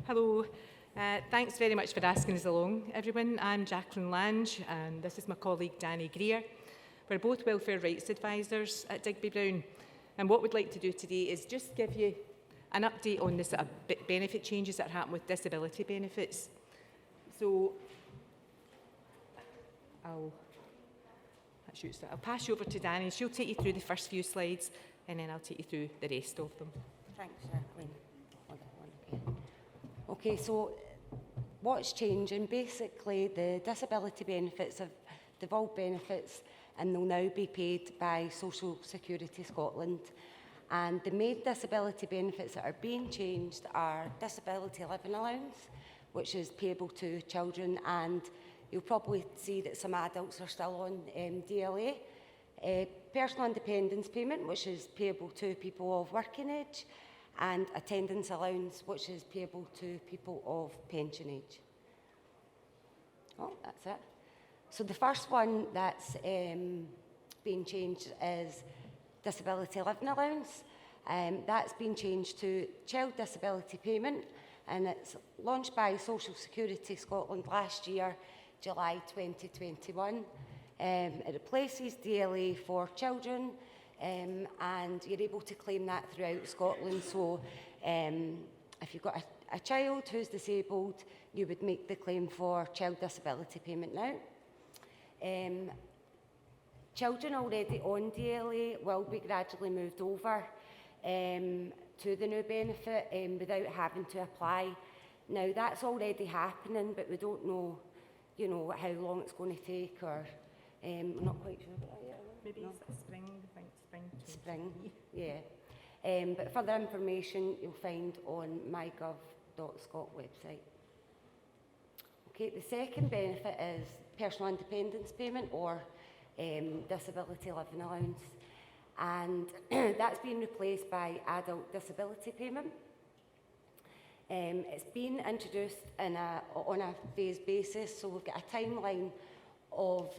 Hello. Thanks very much for asking us along, everyone. I'm Jacqueline Lange, and this is my colleague Danny Greer. We're both welfare rights advisors at Digby Brown, and what we'd like to do today is just give you an update on the sort of benefit changes that happen with disability benefits. So I'll pass you over to Danny. She'll take you through the first few slides, and then I'll take you through the rest of them. Thanks, Jacqueline. Okay, so what's changing? Basically, the disability benefits have devolved benefits, and they'll now be paid by Social Security Scotland. And the main disability benefits that are being changed are disability living allowance, which is payable to children, and you'll probably see that some adults are still on DLA. Personal independence payment, which is payable to people of working age, and attendance allowance, which is payable to people of pension age. Oh, that's it. So the first one that's being changed is disability living allowance. That's been changed to child disability payment, and it's launched by Social Security Scotland last year, July 2021. It replaces DLA for children, and you're able to claim that throughout Scotland. So if you've got a child who's disabled, you would make the claim for child disability payment now. Children already on DLA will be gradually moved over to the new benefit without having to apply. Now that's already happening, but we don't know, how long it's going to take, or I'm not quite sure about that yet. Maybe no? It's spring, I think Spring, yeah. But further information you'll find on mygov.scot website. Okay, the second benefit is personal independence payment, or disability living allowance, and that's been replaced by adult disability payment. It's been introduced on a phased basis, so we've got a timeline of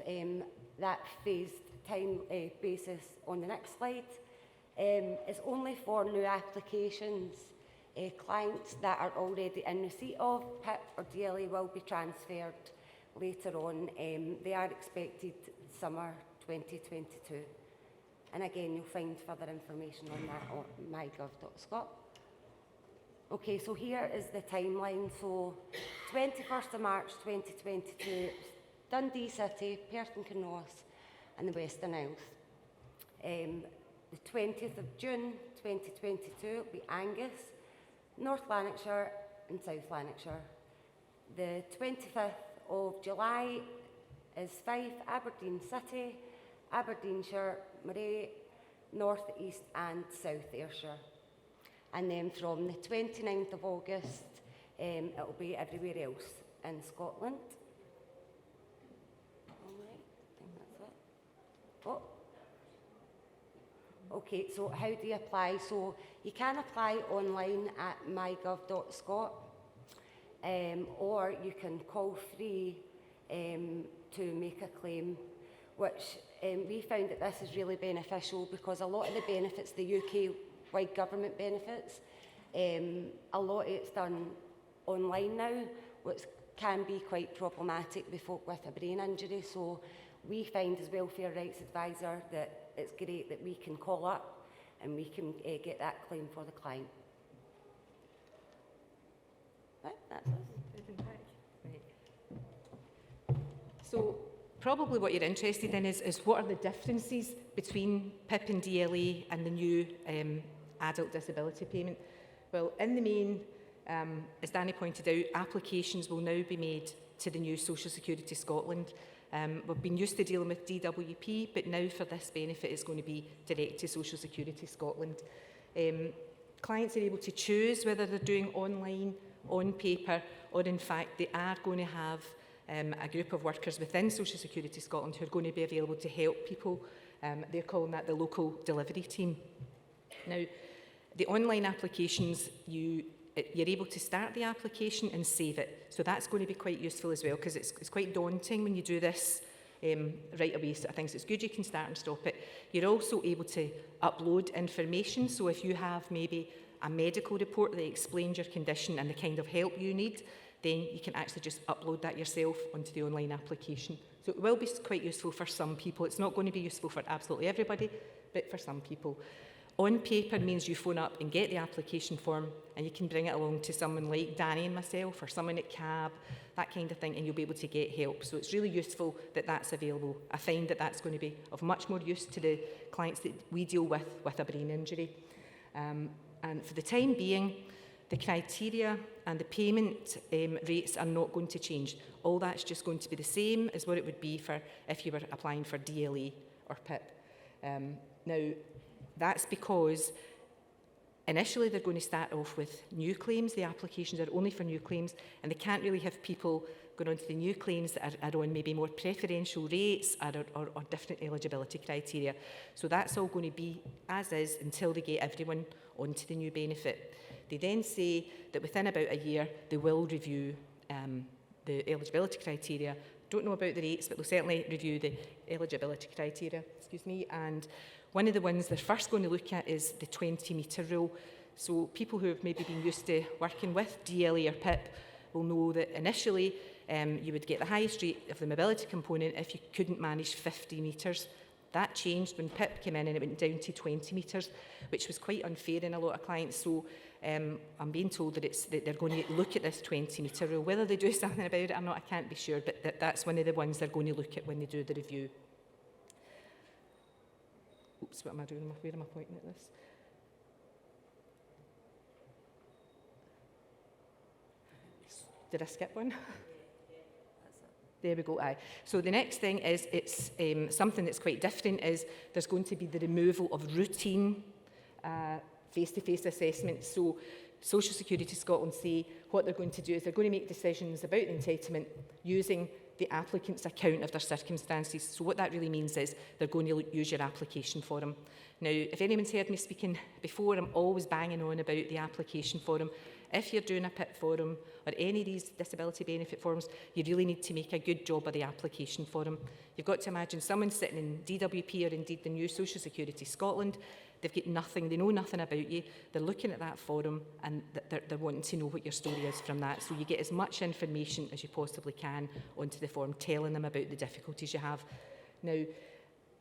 that phased time basis on the next slide. It's only for new applications. Clients that are already in receipt of PIP or DLA will be transferred later on. They are expected summer 2022. And again, you'll find further information on that on mygov.scot. Okay, so here is the timeline. So 21st of March 2022, Dundee City, Perth and Kinross, and the Western Isles. The 20th of June 2022 will be Angus, North Lanarkshire and South Lanarkshire. The 25th of July is Fife, Aberdeen City, Aberdeenshire, Moray, North East and South Ayrshire. And then from the 29th of August, it will be everywhere else in Scotland. Oh. Okay, so how do you apply? So you can apply online at mygov.scot, or you can call free to make a claim, which we found that this is really beneficial because a lot of the benefits, the UK-wide government benefits, a lot of it's done online now, which can be quite problematic with folk with a brain injury. So we find as Welfare Rights Advisor that it's great that we can call up and we can get that claim for the client. Right, that's us. Right. So probably what you're interested in is what are the differences between PIP and DLA and the new adult disability payment. Well, in the main, as Danny pointed out, applications will now be made to the new Social Security Scotland. We've been used to dealing with DWP, but now for this benefit it's going to be direct to Social Security Scotland. Clients are able to choose whether they're doing online, on paper, or in fact they are going to have a group of workers within Social Security Scotland who are going to be available to help people. They're calling that the local delivery team. Now, the online applications, you're able to start the application and save it. So that's going to be quite useful as well, because it's quite daunting when you do this right away sort of things. It's good you can start and stop it. You're also able to upload information. So if you have maybe a medical report that explains your condition and the kind of help you need, then you can actually just upload that yourself onto the online application. So it will be quite useful for some people. It's not going to be useful for absolutely everybody, but for some people. On paper means you phone up and get the application form, and you can bring it along to someone like Danny and myself, or someone at CAB, that kind of thing, and you'll be able to get help. So it's really useful that that's available. I find that that's going to be of much more use to the clients that we deal with a brain injury. And for the time being, the criteria and the payment rates are not going to change. All that's just going to be the same as what it would be for if you were applying for DLA or PIP. Now, that's because initially they're going to start off with new claims. The applications are only for new claims, and they can't really have people going on to the new claims that are on maybe more preferential rates or different eligibility criteria. So that's all going to be as is until they get everyone onto the new benefit. They then say that within about a year they will review the eligibility criteria. Don't know about the rates, but they'll certainly review the eligibility criteria, and one of the ones they're first going to look at is the 20-metre rule. So people who have maybe been used to working with DLA or PIP will know that initially you would get the highest rate of the mobility component if you couldn't manage 50 metres. That changed when PIP came in and it went down to 20 metres, which was quite unfair in a lot of clients. So I'm being told that they're going to look at this 20-metre rule. Whether they do something about it, I can't be sure, but that's one of the ones they're going to look at when they do the review. Oops, what am I doing? Where am I pointing at this? Did I skip one? There we go, aye. So the next thing is, it's something that's quite different, is there's going to be the removal of routine face-to-face assessments. So Social Security Scotland say what they're going to do is they're going to make decisions about the entitlement using the applicant's account of their circumstances. So what that really means is they're going to use your application form. Now, if anyone's heard me speaking before, I'm always banging on about the application form. If you're doing a PIP form or any of these disability benefit forms, you really need to make a good job of the application form. You've got to imagine someone sitting in DWP or indeed the new Social Security Scotland. They've got nothing, they know nothing about you. They're looking at that form and they're wanting to know what your story is from that. So you get as much information as you possibly can onto the form, telling them about the difficulties you have. Now,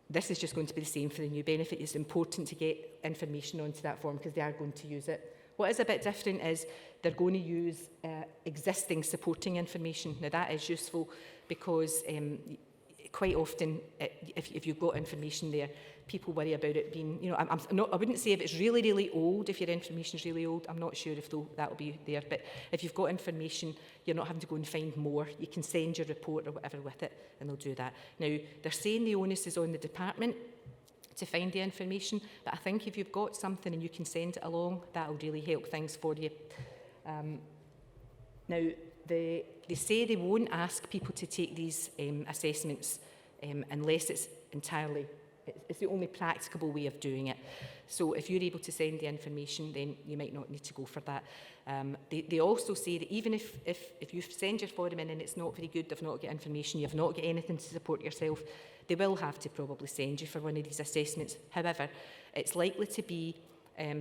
this is just going to be the same for the new benefit. It's important to get information onto that form because they are going to use it. What is a bit different is they're going to use existing supporting information. Now that is useful because quite often, if you've got information there, people worry about it being, I wouldn't say if it's really, really old, if your information is really old, I'm not sure if that will be there, but if you've got information, you're not having to go and find more. You can send your report or whatever with it, and they'll do that. Now, they're saying the onus is on the department to find the information, but I think if you've got something and you can send it along, that'll really help things for you. Now, they say they won't ask people to take these assessments unless it's the only practicable way of doing it. So if you're able to send the information, then you might not need to go for that. They also say that even if you send your form in and it's not very good, they've not got information, you've not got anything to support yourself, they will have to probably send you for one of these assessments. However, it's likely to be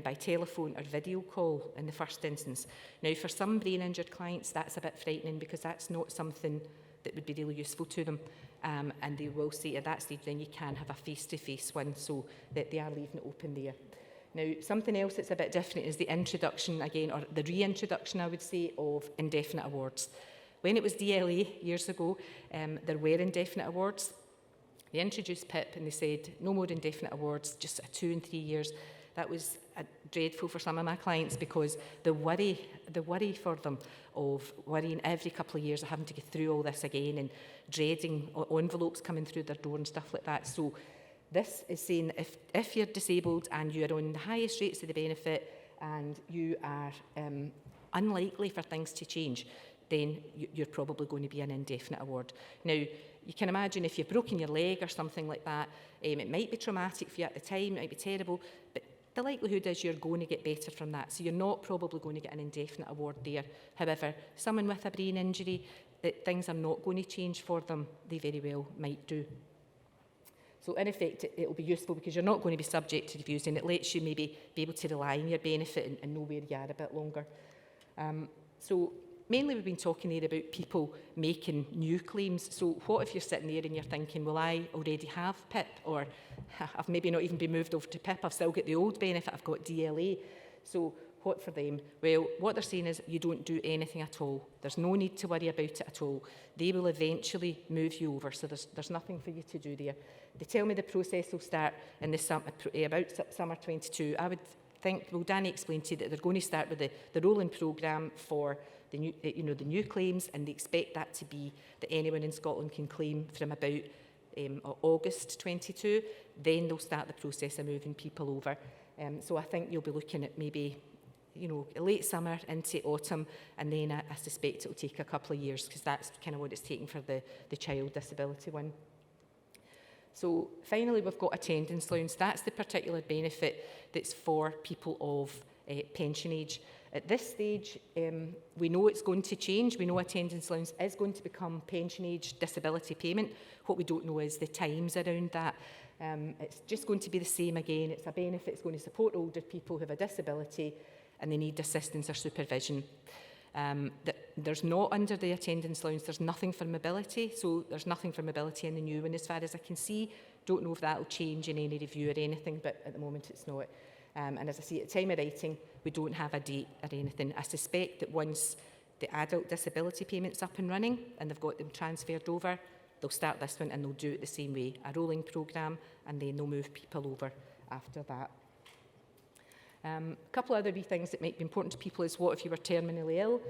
by telephone or video call in the first instance. Now, for some brain injured clients, that's a bit frightening because that's not something that would be really useful to them. And they will say at that stage then you can have a face-to-face one, so that they are leaving it open there. Now, something else that's a bit different is the introduction again, or the reintroduction, I would say, of indefinite awards. When it was DLA years ago, there were indefinite awards. They introduced PIP and they said no more indefinite awards, just 2 and 3 years. That was dreadful for some of my clients because the worry for them of worrying every couple of years of having to get through all this again and dreading envelopes coming through their door and stuff like that. So this is saying that if you're disabled and you're on the highest rates of the benefit and you are unlikely for things to change, then you're probably going to be an indefinite award. Now, you can imagine if you've broken your leg or something like that, it might be traumatic for you at the time, it might be terrible, but the likelihood is you're going to get better from that. So you're not probably going to get an indefinite award there. However, someone with a brain injury, that things are not going to change for them, they very well might do. So in effect, it will be useful because you're not going to be subject to reviews, and it lets you maybe be able to rely on your benefit and know where you are a bit longer. So mainly we've been talking there about people making new claims. So what if you're sitting there and you're thinking, well, I already have PIP, or I've maybe not even been moved over to PIP, I've still got the old benefit, I've got DLA. So what for them? Well, what they're saying is you don't do anything at all. There's no need to worry about it at all. They will eventually move you over, so there's nothing for you to do there. They tell me the process will start in the about summer 22. I would think, well, Danny explained to you that they're going to start with the rolling programme for the new, the new claims, and they expect that to be that anyone in Scotland can claim from about August 22. Then they'll start the process of moving people over. So I think you'll be looking at maybe, late summer into autumn, and then I suspect it will take a couple of years, because that's kind of what it's taking for the child disability one. So finally, we've got attendance allowance. That's the particular benefit that's for people of pension age. At this stage, we know it's going to change. We know attendance allowance is going to become pension age disability payment. What we don't know is the times around that. It's just going to be the same again. It's a benefit. It's going to support older people who have a disability and they need assistance or supervision. There's not, under the attendance allowance, there's nothing for mobility. So there's nothing for mobility in the new one as far as I can see. Don't know if that will change in any review or anything, but at the moment it's not. And as I say, at the time of writing, we don't have a date or anything. I suspect that once the adult disability payment's up and running and they've got them transferred over, they'll start this one and they'll do it the same way, a rolling programme, and then they'll move people over after that. A couple of other wee things that might be important to people is what if you were terminally ill?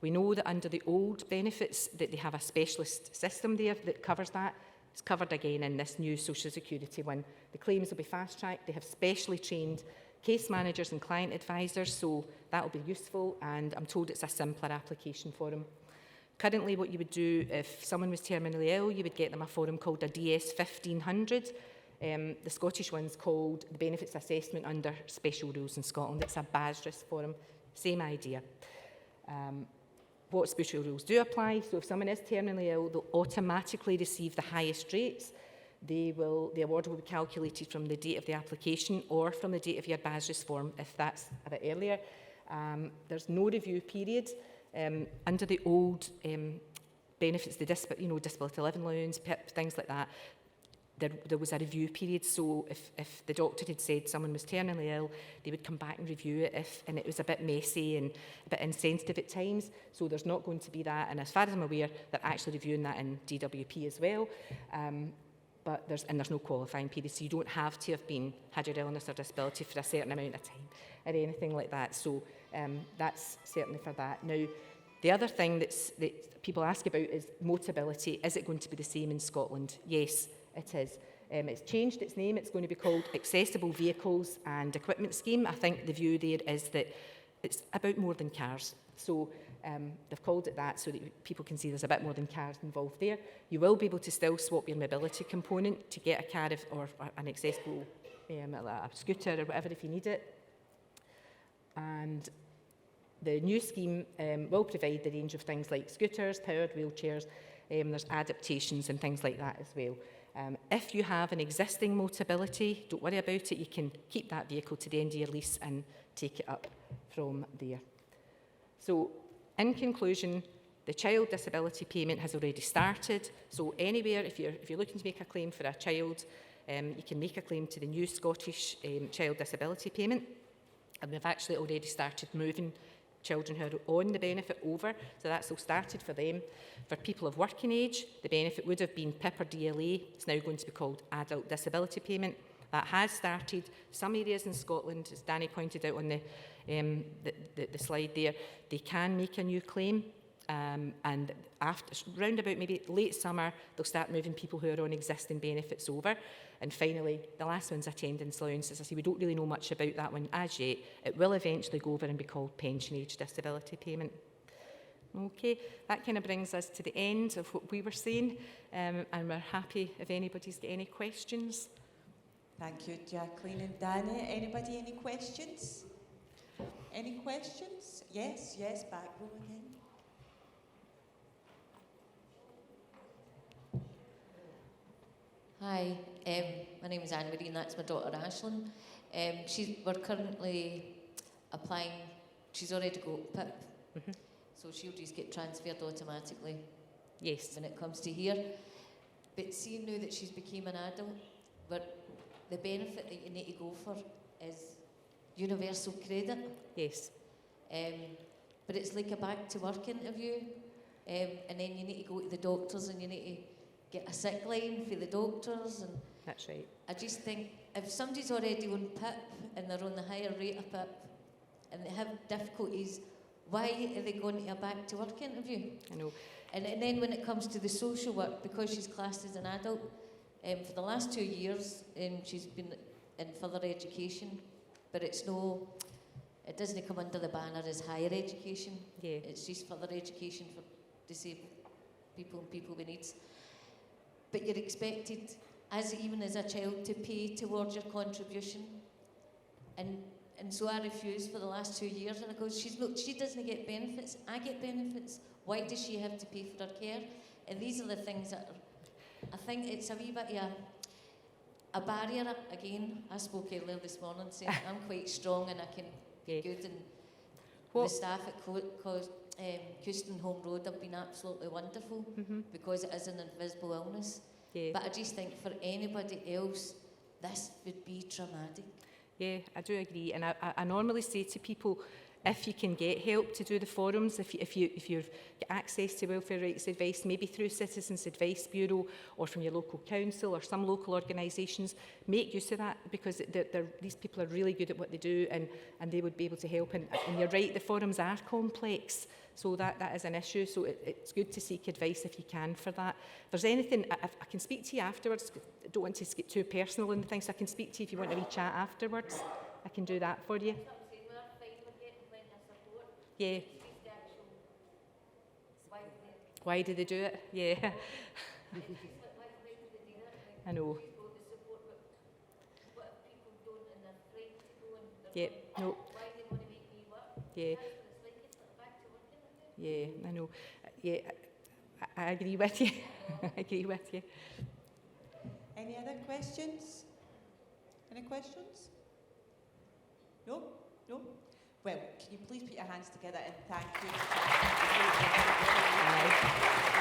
We know that under the old benefits that they have a specialist system there that covers that. It's covered again in this new Social Security one. The claims will be fast-tracked. They have specially trained case managers and client advisors, so that will be useful, and I'm told it's a simpler application for them. Currently, what you would do if someone was terminally ill, you would get them a form called a DS 1500. The Scottish one's called the Benefits Assessment under Special Rules in Scotland. It's a BASRIS form, same idea. What special rules do apply? So if someone is terminally ill, they'll automatically receive the highest rates. The award will be calculated from the date of the application or from the date of your BASRIS form, if that's a bit earlier. There's no review period. Under the old benefits, the disability living allowance, PIP, things like that, there was a review period. So if the doctor had said someone was terminally ill, they would come back and review it and it was a bit messy and a bit insensitive at times. So there's not going to be that. And as far as I'm aware, they're actually reviewing that in DWP as well. But there's no qualifying period, so you don't have to have had your illness or disability for a certain amount of time or anything like that. So that's certainly for that. Now, the other thing that people ask about is Motability. Is it going to be the same in Scotland? Yes, it is. It's changed its name. It's going to be called Accessible Vehicles and Equipment Scheme. I think the view there is that it's about more than cars. So they've called it that so that people can see there's a bit more than cars involved there. You will be able to still swap your mobility component to get a car or an accessible a scooter or whatever if you need it. And the new scheme will provide the range of things like scooters, powered wheelchairs. There's adaptations and things like that as well. If you have an existing Motability, don't worry about it. You can keep that vehicle to the end of your lease and take it up from there. So, in conclusion, the child disability payment has already started. So anywhere, if you're looking to make a claim for a child, you can make a claim to the new Scottish child disability payment. And we've actually already started moving children who are on the benefit over, so that's all started for them. For people of working age, the benefit would have been PIP or DLA. It's now going to be called Adult Disability Payment. That has started. Some areas in Scotland, as Danny pointed out on the slide there, they can make a new claim, and after round about maybe late summer, they'll start moving people who are on existing benefits over. And finally, the last one's attendance allowance. As I say, we don't really know much about that one as yet. It will eventually go over and be called pension age disability payment. Okay, that kind of brings us to the end of what we were saying, and we're happy if anybody's got any questions. Thank you, Jacqueline and Danny. Anybody, any questions? Any questions? Yes, back row again. Hi, My name is Anne-Marie and that's my daughter Ashlyn. We're currently applying, she's already got PIP, so she'll just get transferred automatically Yes. when it comes to here. But seeing now that she's become an adult, the benefit that you need to go for is universal credit. Yes. But it's like a back to work interview, and then you need to go to the doctors and you need to get a sick line for the doctors. And That's right. I just think if somebody's already on PIP and they're on the higher rate of PIP and they have difficulties, why are they going to a back to work interview? I know. And then when it comes to the social work, because she's classed as an adult, for the last 2 years she's been in further education, but it doesn't come under the banner as higher education. Yeah. It's just further education for disabled people and people with needs. But you're expected, even as a child, to pay towards your contribution. And so I refused for the last 2 years, and I go, she doesn't get benefits, I get benefits. Why does she have to pay for her care? And these are the things that I think it's a wee bit of a barrier. Again, I spoke earlier this morning saying I'm quite strong and I can be good. And the staff at Couston Home Road have been absolutely wonderful because it is an invisible illness. Yeah. But I just think for anybody else, this would be traumatic. Yeah, I do agree, and I normally say to people, if you can get help to do the forums, if you've got access to welfare rights advice, maybe through Citizens Advice Bureau or from your local council or some local organisations, make use of that, because these people are really good at what they do, and they would be able to help. And you're right, the forums are complex, so that is an issue. So it's good to seek advice if you can for that. If there's anything, I can speak to you afterwards. I don't want to get too personal in the things, so I can speak to you if you want a wee chat afterwards. I can do that for you. Yeah. Why do they do it? Yeah. I know. Yeah, no. Yeah. Yeah, I know. Yeah, I agree with you. I agree with you. Any other questions? Any questions? No? No? Well, can you please put your hands together and thank you. Aye.